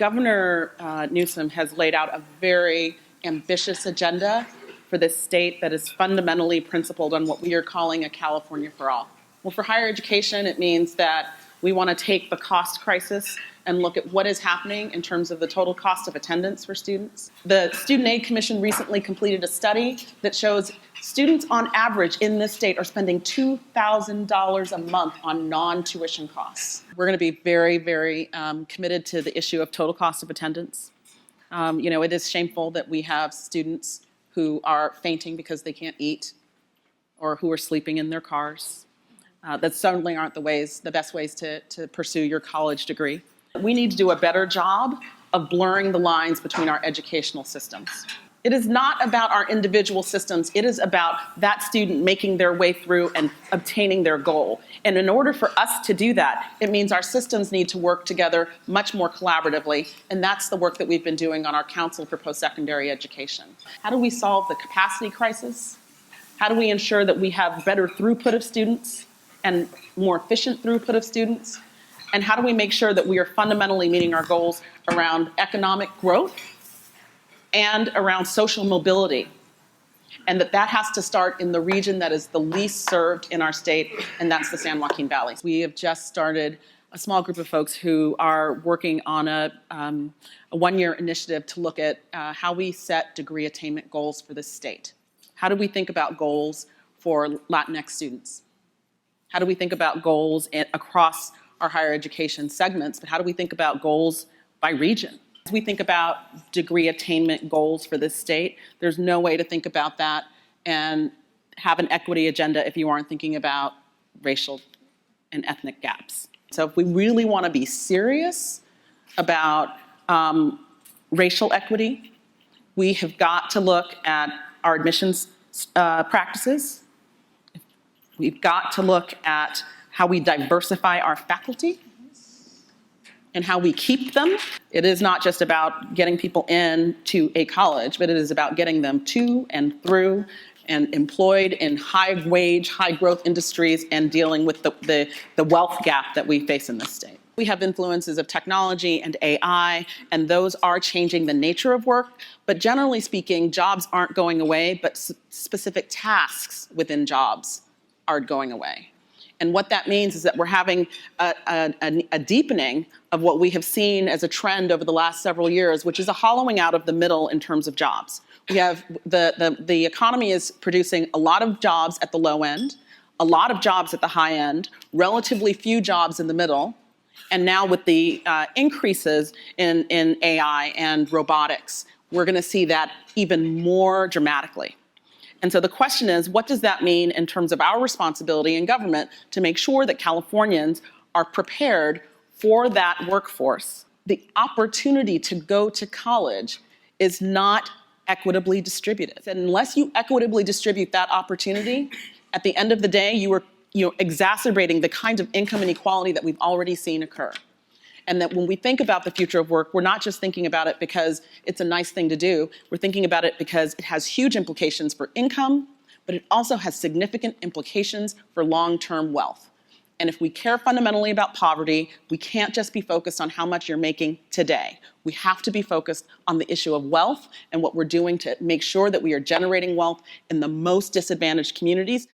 Governor Newsom has laid out a very ambitious agenda for this state that is fundamentally principled on what we are calling a California for all. Well, for higher education, it means that we want to take the cost crisis and look at what is happening in terms of the total cost of attendance for students. The Student Aid Commission recently completed a study that shows students on average in this state are spending $2,000 a month on non-tuition costs. We're going to be very, very committed to the issue of total cost of attendance. It is shameful that we have students who are fainting because they can't eat or who are sleeping in their cars. That certainly aren't the best ways to pursue your college degree. We need to do a better job of blurring the lines between our educational systems. It is not about our individual systems. It is about that student making their way through and obtaining their goal. And in order for us to do that, it means our systems need to work together much more collaboratively. And that's the work that we've been doing on our Council for Post-Secondary Education. How do we solve the capacity crisis? How do we ensure that we have better throughput of students and more efficient throughput of students? And how do we make sure that we are fundamentally meeting our goals around economic growth and around social mobility? And that has to start in the region that is the least served in our state, and that's the San Joaquin Valley. We have just started a small group of folks who are working on a one-year initiative to look at how we set degree attainment goals for this state. How do we think about goals for Latinx students? How do we think about goals across our higher education segments, but how do we think about goals by region? As we think about degree attainment goals for this state, there's no way to think about that and have an equity agenda if you aren't thinking about racial and ethnic gaps. So if we really want to be serious about racial equity, we have got to look at our admissions practices. We've got to look at how we diversify our faculty and how we keep them. It is not just about getting people into a college, but it is about getting them to and through and employed in high-wage, high-growth industries and dealing with the wealth gap that we face in this state. We have influences of technology and AI, and those are changing the nature of work. But generally speaking, jobs aren't going away, but specific tasks within jobs are going away. And what that means is that we're having a deepening of what we have seen as a trend over the last several years, which is a hollowing out of the middle in terms of jobs. We have the economy is producing a lot of jobs at the low end, a lot of jobs at the high end, relatively few jobs in the middle. And now with the increases in AI and robotics, we're going to see that even more dramatically. And so the question is, what does that mean in terms of our responsibility in government to make sure that Californians are prepared for that workforce? The opportunity to go to college is not equitably distributed. And unless you equitably distribute that opportunity, at the end of the day, you are exacerbating the kind of income inequality that we've already seen occur. And that when we think about the future of work, we're not just thinking about it because it's a nice thing to do. We're thinking about it because it has huge implications for income, but it also has significant implications for long-term wealth. And if we care fundamentally about poverty, we can't just be focused on how much you're making today. We have to be focused on the issue of wealth and what we're doing to make sure that we are generating wealth in the most disadvantaged communities.